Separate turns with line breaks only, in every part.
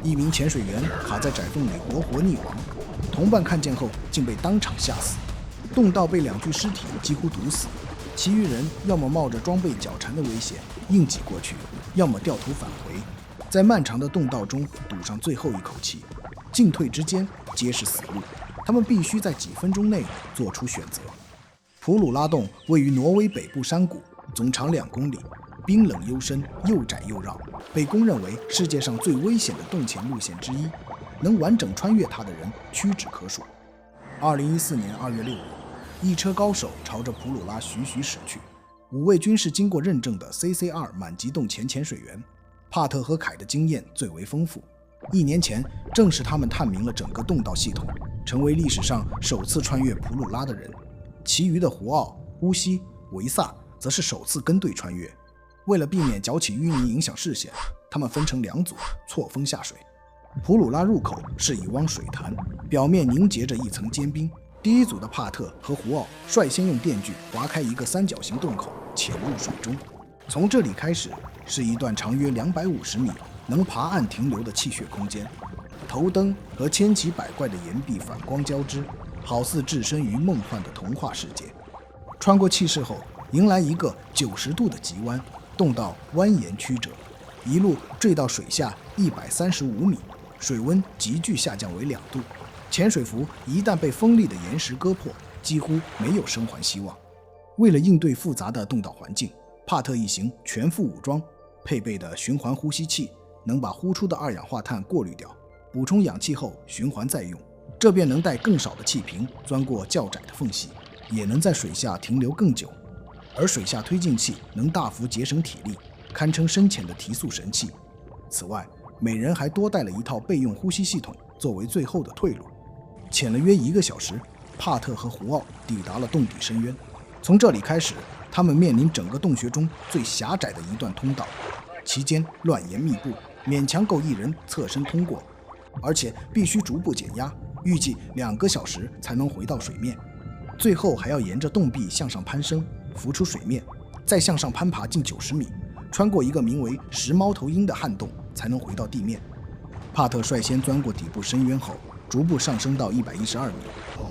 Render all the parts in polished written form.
一名潜水员卡在窄缝里活活溺亡，同伴看见后竟被当场吓死。洞道被2具尸体几乎堵死，其余人要么冒着装备绞缠的危险硬挤过去，要么掉头返回，在漫长的洞道中赌上最后一口气。进退之间皆是死路，他们必须在几分钟内做出选择。普鲁拉洞位于挪威北部山谷，总长2公里，冰冷幽深，又窄又绕，被公认为世界上最危险的洞潜路线之一，能完整穿越它的人屈指可数。2014年2月6日，一车高手朝着普鲁拉徐徐驶去，5位均是经过认证的 CC2 满级洞潜水员。帕特和凯的经验最为丰富，1年前正是他们探明了整个洞道系统，成为历史上首次穿越普鲁拉的人。其余的胡奥、乌西、维萨则是首次跟队穿越。为了避免搅起淤泥影响视线，他们分成2组错峰下水。普鲁拉入口是一汪水潭，表面凝结着一层坚冰。第1组的帕特和胡奥率先用电锯划开一个3角形洞口，潜入水中。从这里开始是一段长约250米、能爬岸停留的气穴空间。头灯和千奇百怪的岩壁反光交织，好似置身于梦幻的童话世界。穿过气室后，迎来一个90度的急弯，洞道蜿蜒曲折，一路坠到水下135米，水温急剧下降为2度。潜水服一旦被锋利的岩石割破，几乎没有生还希望。为了应对复杂的洞道环境，帕特一行全副武装，配备的循环呼吸器能把呼出的二氧化碳过滤掉，补充氧气后循环再用，这便能带更少的气瓶钻过较窄的缝隙，也能在水下停留更久。而水下推进器能大幅节省体力，堪称深潜的提速神器。此外，每人还多带了一套备用呼吸系统作为最后的退路。潜了约1个小时，帕特和胡奥抵达了洞底深渊。从这里开始，他们面临整个洞穴中最狭窄的一段通道，其间乱岩密布，勉强够1人侧身通过，而且必须逐步减压，预计2个小时才能回到水面。最后还要沿着洞壁向上攀升，浮出水面，再向上攀爬近90米，穿过一个名为石猫头鹰的旱洞，才能回到地面。帕特率先钻过底部深渊后，逐步上升到112米。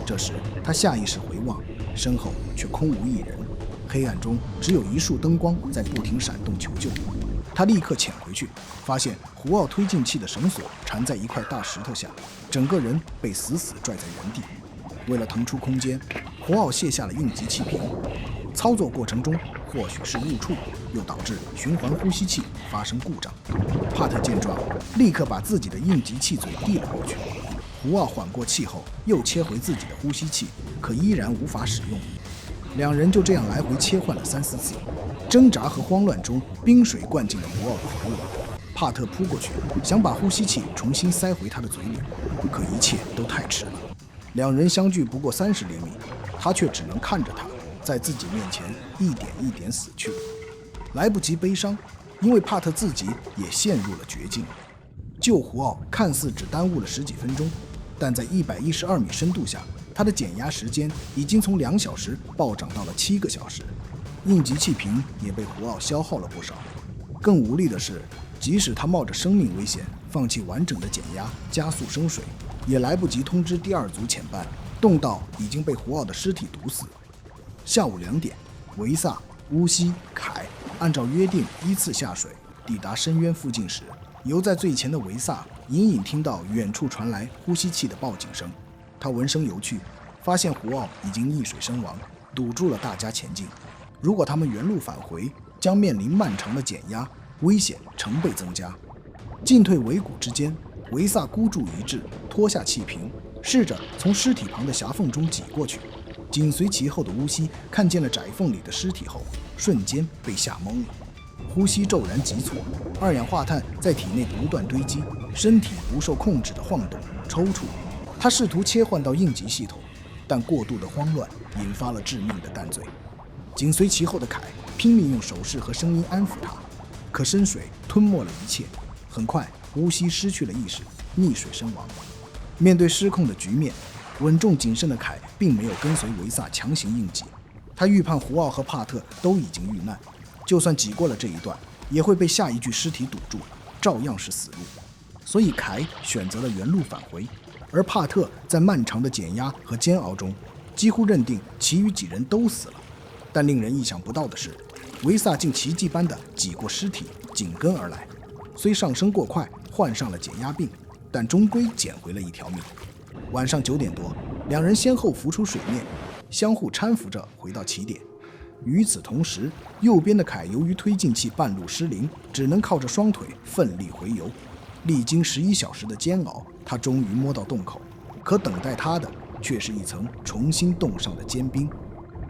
这时他下意识回望，身后却空无一人，黑暗中只有一束灯光在不停闪动求救。他立刻潜回去，发现胡奥推进器的绳索缠在一块大石头下，整个人被死死拽在原地。为了腾出空间，胡奥卸下了应急气瓶。操作过程中或许是误触，又导致循环呼吸器发生故障。帕特见状，立刻把自己的应急气嘴递了过去。胡奥缓过气后，又切回自己的呼吸器，可依然无法使用。2人就这样来回切换了3、4次，挣扎和慌乱中，冰水灌进了胡奥的喉咙。帕特扑过去，想把呼吸器重新塞回他的嘴里，可一切都太迟了。2人相距不过30厘米，他却只能看着他在自己面前一点一点死去。来不及悲伤，因为帕特自己也陷入了绝境。救胡奥看似只耽误了10几分钟，但在112米深度下，他的减压时间已经从2小时暴涨到了7个小时。应急气瓶也被胡奥消耗了不少。更无力的是，即使他冒着生命危险放弃完整的减压加速升水，也来不及通知第2组潜伴，洞道已经被胡奥的尸体堵死。下午2点，维萨、乌西、凯按照约定依次下水，抵达深渊附近时，游在最前的维萨隐隐听到远处传来呼吸器的报警声。他闻声游去，发现胡奥已经溺水身亡，堵住了大家前进。如果他们原路返回，将面临漫长的减压，危险成倍增加。进退维谷之间，维萨孤注一掷，脱下气瓶，试着从尸体旁的狭缝中挤过去。紧随其后的乌西看见了窄缝里的尸体后，瞬间被吓懵了。呼吸骤然急促，二氧化碳在体内不断堆积，身体不受控制的晃动、抽搐。他试图切换到应急系统，但过度的慌乱引发了致命的弹醉。紧随其后的凯拼命用手势和声音安抚他，可深水吞没了一切。很快，乌西失去了意识，溺水身亡。面对失控的局面，稳重谨慎的凯并没有跟随维萨强行应急。他预判胡奥和帕特都已经遇难，就算挤过了这一段，也会被下一具尸体堵住，照样是死路。所以凯选择了原路返回，而帕特在漫长的减压和煎熬中，几乎认定其余几人都死了。但令人意想不到的是，维萨竟奇迹般地挤过尸体，紧跟而来。虽上升过快，患上了减压病，但终归捡回了一条命。晚上9点多，两人先后浮出水面，相互搀扶着回到起点。与此同时，右边的凯由于推进器半路失灵，只能靠着双腿奋力回游。历经11小时的煎熬，他终于摸到洞口，可等待他的却是一层重新冻上的坚冰。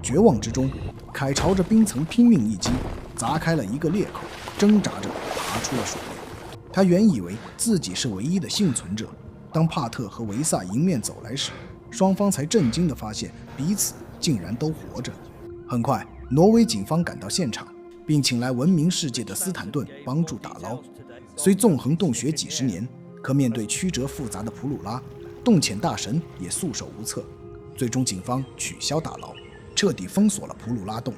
绝望之中，凯朝着冰层拼命一击，砸开了一个裂口，挣扎着爬出了水面。他原以为自己是唯一的幸存者，当帕特和维萨迎面走来时，双方才震惊地发现彼此竟然都活着。很快，挪威警方赶到现场，并请来闻名世界的斯坦顿帮助打捞。虽纵横洞穴几十年，可面对曲折复杂的普鲁拉，洞潜大神也束手无策。最终，警方取消打捞，彻底封锁了普鲁拉洞。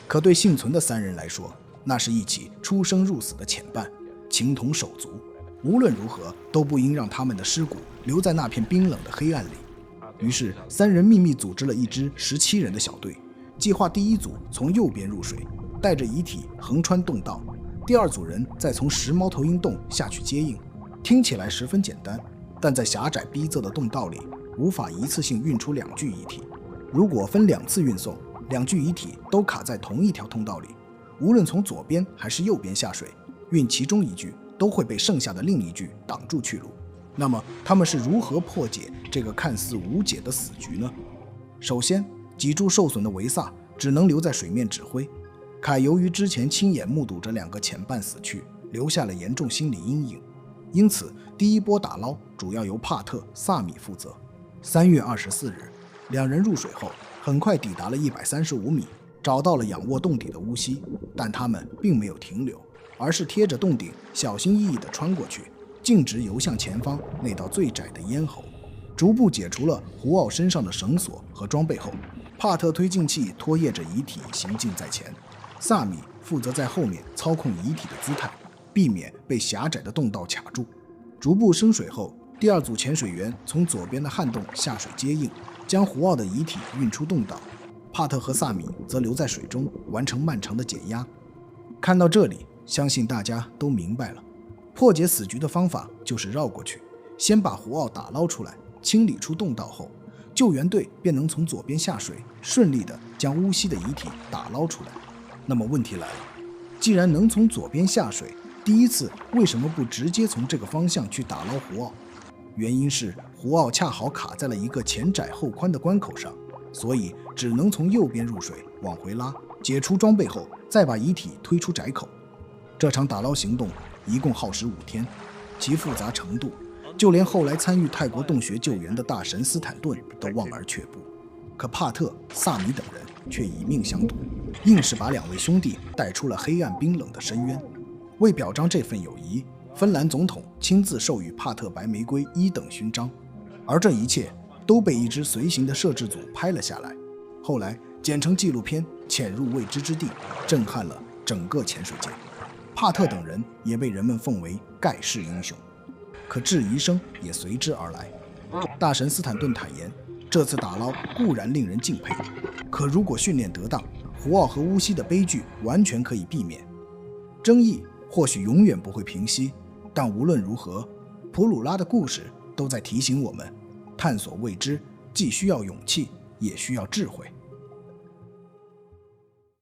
可对幸存的3人来说，那是一起出生入死的潜伴，情同手足。无论如何，都不应让他们的尸骨留在那片冰冷的黑暗里。于是，3人秘密组织了一支17人的小队，计划第一组从右边入水，带着遗体横穿洞道；第2组人再从石猫头鹰洞下去接应。听起来十分简单，但在狭窄逼仄的洞道里，无法一次性运出2具遗体。如果分2次运送，2具遗体都卡在同一条通道里，无论从左边还是右边下水，运其中1具都会被剩下的另1具挡住去路。那么他们是如何破解这个看似无解的死局呢？首先，脊柱受损的维萨只能留在水面指挥。凯由于之前亲眼目睹着2个潜伴死去，留下了严重心理阴影，因此第一波打捞主要由帕特、萨米负责。3月24日，2人入水后很快抵达了135米，找到了仰卧洞底的乌溪，但他们并没有停留，而是贴着洞顶小心翼翼地穿过去，径直游向前方那道最窄的咽喉。逐步解除了胡奥身上的绳索和装备后，帕特推进器拖曳着遗体行进在前，萨米负责在后面操控遗体的姿态，避免被狭窄的洞道卡住。逐步升水后，第2组潜水员从左边的旱洞下水接应，将胡奥的遗体运出洞道。帕特和萨米则留在水中完成漫长的减压。看到这里，相信大家都明白了，破解死局的方法就是绕过去，先把胡奥打捞出来，清理出洞道后，救援队便能从左边下水，顺利地将乌溪的遗体打捞出来。那么问题来了，既然能从左边下水，第一次为什么不直接从这个方向去打捞胡奥？原因是胡奥恰好卡在了一个前窄后宽的关口上，所以只能从右边入水往回拉，解除装备后再把遗体推出窄口。这场打捞行动一共耗时5天，其复杂程度就连后来参与泰国洞穴救援的大神斯坦顿都望而却步。可帕特、萨米等人却以命相赌，硬是把2位兄弟带出了黑暗冰冷的深渊。为表彰这份友谊，芬兰总统亲自授予帕特白玫瑰1等勋章，而这一切都被一支随行的摄制组拍了下来，后来剪成纪录片《潜入未知之地》，震撼了整个潜水界。帕特等人也被人们奉为盖世英雄，可质疑声也随之而来。大神斯坦顿坦言，这次打捞固然令人敬佩，可如果训练得当，胡奥和乌溪的悲剧完全可以避免。争议或许永远不会平息，但无论如何，普鲁拉的故事都在提醒我们，探索未知既需要勇气，也需要智慧。